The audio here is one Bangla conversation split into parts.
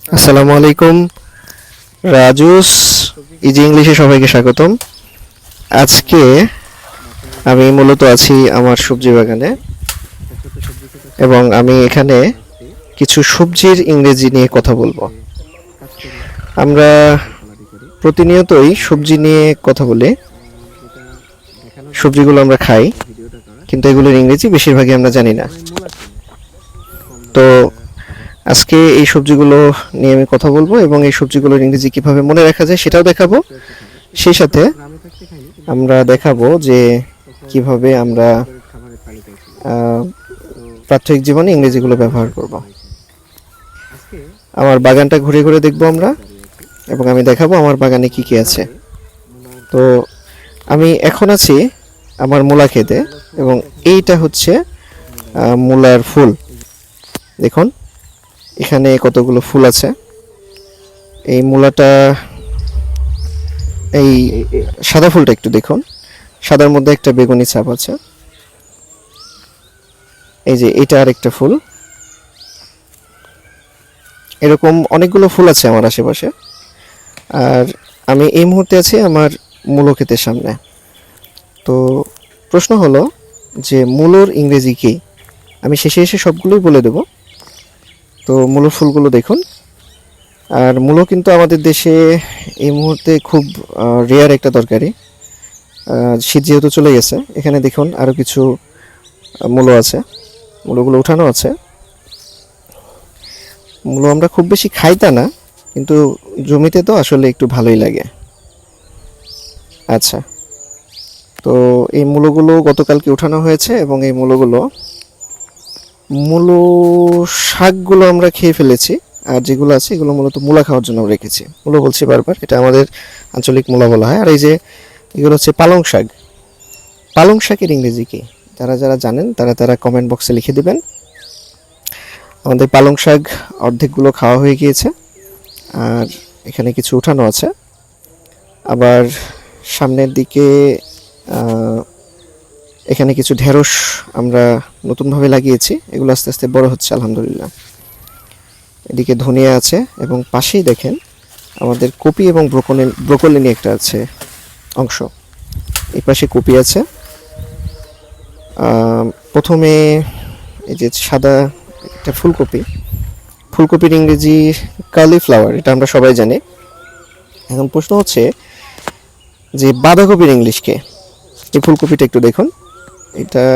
আসসালামু আলাইকুম। রাজুস ইজি ইংলিশে সবাইকে স্বাগতম। আজকে আমি মূলত আছি আমার সবজি বাগানে এবং আমি এখানে কিছু সবজির ইংরেজি নিয়ে কথা বলবো। আমরা প্রতিনিয়তই সবজি নিয়ে কথা বলি, সবজিগুলো আমরা খাই, কিন্তু এগুলোর ইংরেজি বেশিরভাগই আমরা জানি না। তো আজকে এই সবজিগুলো নিয়ে আমি কথা বলবো এবং এই সবজিগুলোর ইংরেজি কিভাবে মনে রাখা যায় সেটাও দেখাবো। সেই সাথে আমরা দেখাবো যে কিভাবে আমরা প্রাত্যহিক জীবনে ইংরেজিগুলো ব্যবহার করব। আমার বাগানটা ঘুরে ঘুরে দেখবো আমরা এবং আমি দেখাবো আমার বাগানে কি কি আছে। তো আমি এখন আছি আমার মূলা খেতে এবং এইটা হচ্ছে মূলার ফুল। দেখুন এখানে কতগুলো ফুল আছে। এই মূলাটা, এই সাদা ফুলটা একটু দেখুন, সাদার মধ্যে একটা বেগুনি ছাপ আছে। এই যে এটা আরেকটা ফুল। এরকম অনেকগুলো ফুল আছে আমার আশেপাশে। আর আমি এই মুহূর্তে আছি আমার মূলো ক্ষেতের সামনে। তো প্রশ্ন হলো যে মূলোর ইংরেজি কি? আমি শেষে এসে সবগুলোই বলে দেব। তো মূলোর ফুলগুলো দেখুন। আর মূলো কিন্তু আমাদের দেশে এই মুহূর্তে খুব রেয়ার একটা তরকারি। শীত যেহেতু চলে গেছে, এখানে দেখুন আরও কিছু মূলো আছে, মূলোগুলো উঠানো আছে। মূলো আমরা খুব বেশি খাই তা না, কিন্তু জমিতে তো আসলে একটু ভালোই লাগে। আচ্ছা, তো এই মূলোগুলো গতকালকে উঠানো হয়েছে এবং এই মূলো শাকগুলো আমরা খেয়ে ফেলেছি। আর যেগুলো আছে এগুলো মূলত মূলা খাওয়ার জন্য রেখেছি। মূলো বলছি বারবার, এটা আমাদের আঞ্চলিক মূলা বলা হয়। আর এই যে এগুলো হচ্ছে পালং শাক। পালং শাকের ইংরেজি কি? যারা যারা জানেন তারা কমেন্ট বক্সে লিখে দিবেন। আমাদের পালং শাক অর্ধেকগুলো খাওয়া হয়ে গিয়েছে, আর এখানে কিছু উঠানো আছে। আবার সামনের দিকে এখানে কিছু ঢেঁড়স আমরা নতুনভাবে লাগিয়েছি, এগুলো আস্তে আস্তে বড় হচ্ছে আলহামদুলিল্লাহ। এদিকে ধনিয়া আছে এবং পাশেই দেখেন আমাদের কপি এবং ব্রোকলি নিয়ে একটা আছে অংশ। এই পাশে কপি আছে। প্রথমে এই যে সাদা একটা ফুলকপির ইংরেজি কালিফ্লাওয়ার, এটা আমরা সবাই জানি। এখন প্রশ্ন হচ্ছে যে বাঁধাকপির ইংলিশ কে? এই ফুলকপিটা একটু দেখুন। এটা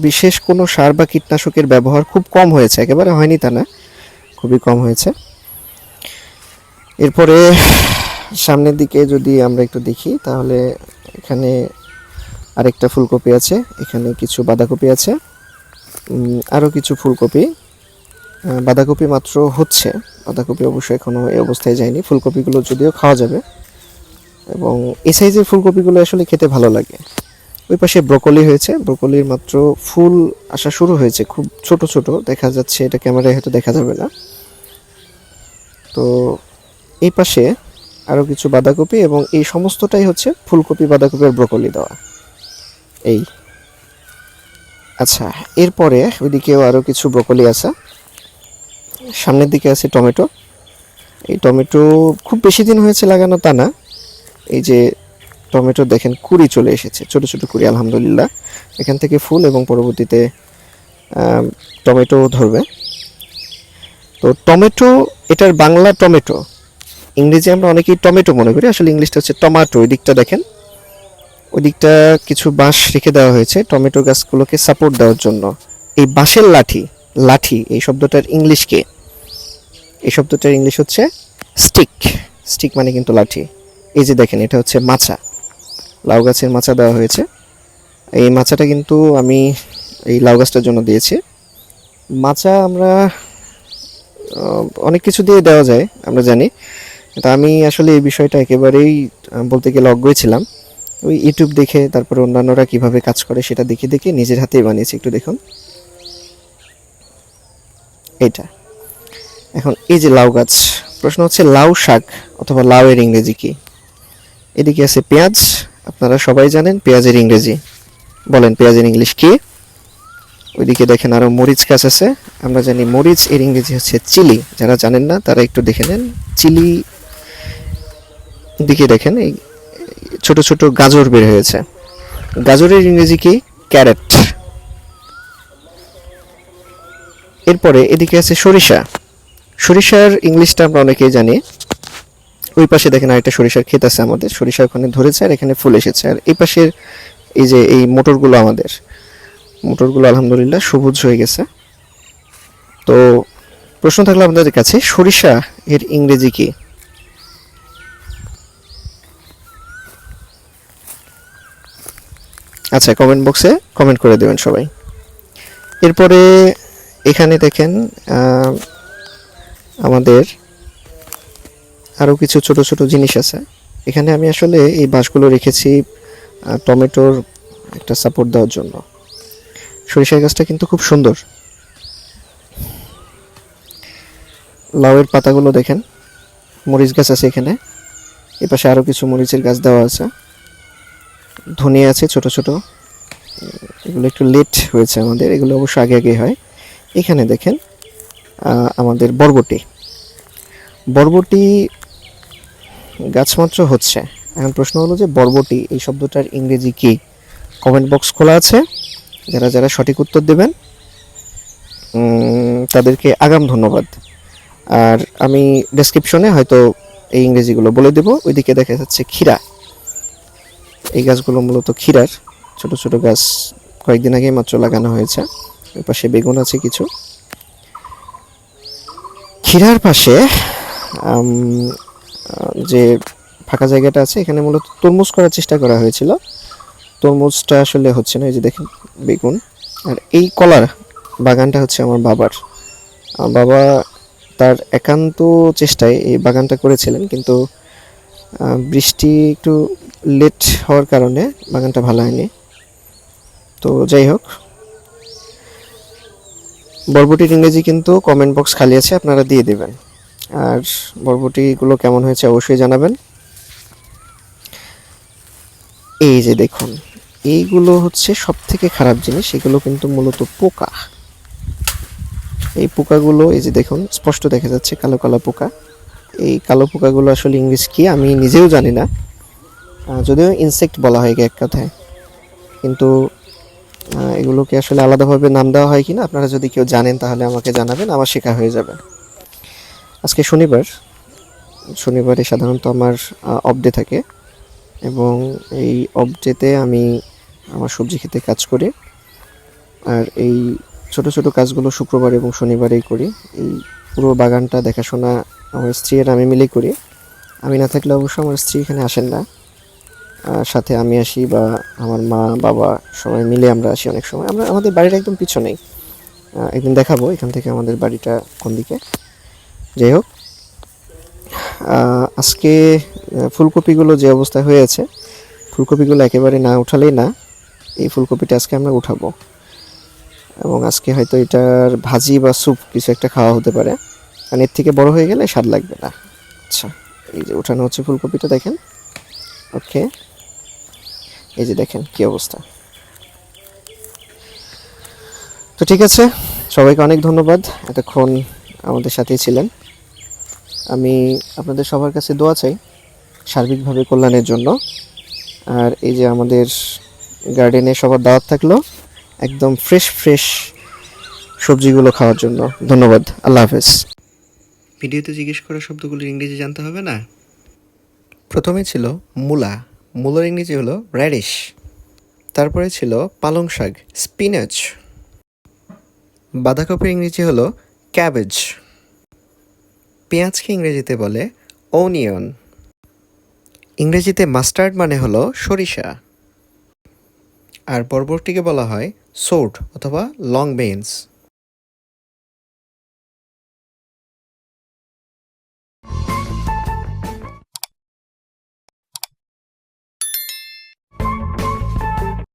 বিশেষ কোনো সার বা কীটনাশকের ব্যবহার খুব কম হয়েছে, একেবারে হয়নি তা না, খুবই কম হয়েছে। এরপরে সামনের দিকে যদি আমরা একটু দেখি তাহলে এখানে আরেকটা ফুলকপি আছে, এখানে কিছু বাঁধাকপি আছে, আরও কিছু ফুলকপি। বাঁধাকপি মাত্র হচ্ছে, বাঁধাকপি অবশ্যই এখনও এই অবস্থায় যায়নি। ফুলকপিগুলো যদিও খাওয়া যাবে এবং এই সাইজের ফুলকপিগুলো আসলে খেতে ভালো লাগে। ওই পাশে ব্রোকলি হয়েছে, ব্রোকলির মাত্র ফুল আসা শুরু হয়েছে, খুব ছোট ছোট দেখা যাচ্ছে, এটা ক্যামেরায় হয়তো দেখা যাবে না। তো এই পাশে আরও কিছু বাঁধাকপি এবং এই সমস্তটাই হচ্ছে ফুলকপি, বাঁধাকপি আর ব্রোকলি দেওয়া। এই আচ্ছা, এরপরে ওইদিকেও আরও কিছু ব্রোকলি আছে। সামনের দিকে আছে টমেটো। এই টমেটো খুব বেশি দিন হয়েছে লাগানো তা না। এই যে টমেটো দেখেন কুড়ি চলে এসেছে, ছোট ছোট কুড়ি আলহামদুলিল্লাহ। এখান থেকে ফুল এবং পরবর্তীতে টমেটো ধরবে। তো টমেটো, এটার বাংলা টমেটো, ইংরেজি আমরা অনেকেই টমেটো মনে করি, আসলে ইংলিশটা হচ্ছে টমাটো। ওই দিকটা দেখেন, ওই দিকটা কিছু বাঁশ রেখে দেওয়া হয়েছে টমেটো গাছগুলোকে সাপোর্ট দেওয়ার জন্য। এই বাঁশের লাঠি এই শব্দটার ইংলিশ কে? এই শব্দটার ইংলিশ হচ্ছে স্টিক। স্টিক মানে কিন্তু লাঠি। এই যে দেখেন এটা হচ্ছে মাচা, লাউ গাছের মাচা দেওয়া হয়েছে। এই মাচাটা কিন্তু আমি এই লাউ গাছটার জন্য দিয়েছি। মাচা আমরা অনেক কিছু দিয়ে দেওয়া যায় আমরা জানি, তা আমি আসলে এই বিষয়টা একেবারেই বলতে গেলে অজ্ঞই ছিলাম। ওই ইউটিউব দেখে, তারপরে অন্যান্যরা কিভাবে কাজ করে সেটা দেখে দেখে নিজের হাতেই বানিয়েছি। একটু দেখুন এইটা। এখন এই যে লাউ গাছ, প্রশ্ন হচ্ছে লাউ শাক অথবা লাউ এর ইংরেজি কি? এদিকে আছে পেঁয়াজ, আপনারা সবাই জানেন পেঁয়াজের ইংরেজি। বলেন পেঁয়াজের ইংলিশ কি? ওইদিকে দেখেন আরও মরিচ গাছ আছে। আমরা জানি মরিচ এর ইংরেজি হচ্ছে চিলি, যারা জানেন না তারা একটু দেখে নেন। চিলি দিকে দেখেন এই ছোট ছোট গাজর বের হয়েছে। গাজরের ইংরেজি কি? ক্যারেট। এরপরে এদিকে আছে সরিষা। সরিষার ইংলিশটা আমরা অনেকেই জানি। ওই পাশে দেখেন আরেকটা সরিষার ক্ষেত আছে আমাদের, সরিষা ওখানে ধরেছে আর এখানে ফুল এসেছে। আর এই পাশের এই যে এই মোটরগুলো, আমাদের মোটরগুলো আলহামদুলিল্লাহ সবুজ হয়ে গেছে। তো প্রশ্ন থাকলো আপনাদের কাছে, সরিষা এর ইংরেজি কি? আচ্ছা, কমেন্ট বক্সে কমেন্ট করে দেবেন সবাই। এরপরে এখানে দেখেন আমাদের আরও কিছু ছোট ছোট জিনিস আছে। এখানে আমি আসলে এই বাঁশগুলো রেখেছি টমেটোর একটা সাপোর্ট দেওয়ার জন্য। সরিষার গাছটা কিন্তু খুব সুন্দর। লাউয়ের পাতাগুলো দেখেন, মরিচ গাছ আছে এখানে, এপাশে আরও কিছু মরিচের গাছ দেওয়া আছে, ধনিয়া আছে ছোট ছোট। এগুলো একটু লেট হয়েছে আমাদের, এগুলো অবশ্য আগে আগে হয়। এখানে দেখেন আমাদের বরবটি। বরবটি গাছ মাত্র হচ্ছে। এখন প্রশ্ন হলো যে বরবটি এই শব্দটার ইংরেজি কি? কমেন্ট বক্স খোলা আছে, যারা যারা সঠিক উত্তর দেবেন তাদেরকে আগাম ধন্যবাদ। আর আমি ডেসক্রিপশনে হয়তো এই ইংরেজিগুলো বলে দেব। ওইদিকে দেখা যাচ্ছে ক্ষীরা। এই গাছগুলো মূলত ক্ষীরার ছোট ছোট গাছ, কয়েকদিন আগেই মাত্র লাগানো হয়েছে। ওই পাশে বেগুন আছে কিছু। ক্ষীরার পাশে যে ফাঁকা জায়গাটা আছে, এখানে মূলত তরমুজ করার চেষ্টা করা হয়েছিল। তরমুজটা আসলে হচ্ছে না, এই যে দেখেন বেগুন। আর এই কলার বাগানটা হচ্ছে আমার বাবার। আমার বাবা তার একান্ত চেষ্টায় এই বাগানটা করেছিলেন, কিন্তু বৃষ্টি একটু লেট হওয়ার কারণে বাগানটা ভালো হয়নি। তো যাই হোক, বরবটির ইংরেজি কিন্তু কমেন্ট বক্স খালি আছে, আপনারা দিয়ে দেবেন। আর বরবটিগুলো কেমন হয়েছে অবশ্যই জানাবেন। এই যে দেখুন, এইগুলো হচ্ছে সব থেকে খারাপ জিনিস, এগুলো কিন্তু মূলত পোকা। এই পোকাগুলো এই যে দেখুন স্পষ্ট দেখা যাচ্ছে কালো কালো পোকা। এই কালো পোকাগুলো আসলে ইংলিশ কি আমি নিজেও জানি না, যদিও ইনসেক্ট বলা হয় এক কথায়, কিন্তু এগুলোকে আসলে আলাদাভাবে নাম দেওয়া হয় কিনা আপনারা যদি কেউ জানেন তাহলে আমাকে জানাবেন, আমার শেখা হয়ে যাবে। আজকে শনিবারে সাধারণত আমার অফ ডে থাকে, এবং এই অফ ডেতে আমি আমার সবজি খেতে কাজ করি। আর এই ছোট ছোট কাজগুলো শুক্রবার এবং শনিবারেই করি। এই পুরো বাগানটা দেখাশোনা আমার স্ত্রী আর আমি মিলেই করি। আমি না থাকলে অবশ্য আমার স্ত্রী এখানে আসেন না, সাথে আমি আসি বা আমার মা বাবা সবাই মিলে আমরা আসি। অনেক সময় আমাদের বাড়িটা একদম পিছনেই, একদিন দেখাবো এখান থেকে আমাদের বাড়িটা কোন দিকে। যাই হোক, আজকে ফুলকপিগুলো যে অবস্থা হয়েছে, ফুলকপিগুলো একেবারে না উঠালেই না। এই ফুলকপিটা আজকে আমরা উঠাবো, এবং আজকে হয়তো এটার ভাজি বা স্যুপ কিছু একটা খাওয়া হতে পারে, কারণ এর থেকে বড় হয়ে গেলে স্বাদ লাগবে না। আচ্ছা, এই যে উঠানো হচ্ছে ফুলকপিটা, দেখেন। ওকে, এই যে দেখেন কি অবস্থা। তো ঠিক আছে, সবাইকে অনেক ধন্যবাদ এতক্ষণ আমাদের সাথেই ছিলেন। আমি আপনাদের সবার কাছে দোয়া চাই সার্বিকভাবে কল্যাণের জন্য। আর এই যে আমাদের গার্ডেনে সবার দাওয়াত থাকলো একদম ফ্রেশ ফ্রেশ সবজিগুলো খাওয়ার জন্য। ধন্যবাদ, আল্লাহ হাফেজ। ভিডিওতে জিজ্ঞেস করা শব্দগুলোর ইংরেজি জানতে হবে না? প্রথমে ছিল মূলা, মূলার ইংরেজি হলো র্যাডিশ। তারপরে ছিল পালং শাক, স্পিনাচ। বাঁধাকপির ইংরেজি হলো ক্যাবেজ। পেঁয়াজকে ইংরেজিতে বলে অনিয়ন। ইংরেজিতে মাস্টার্ড মানে হলো সরিষা। আর বরবটিকে বলা হয় সোর্ট অথবা লং বেনস।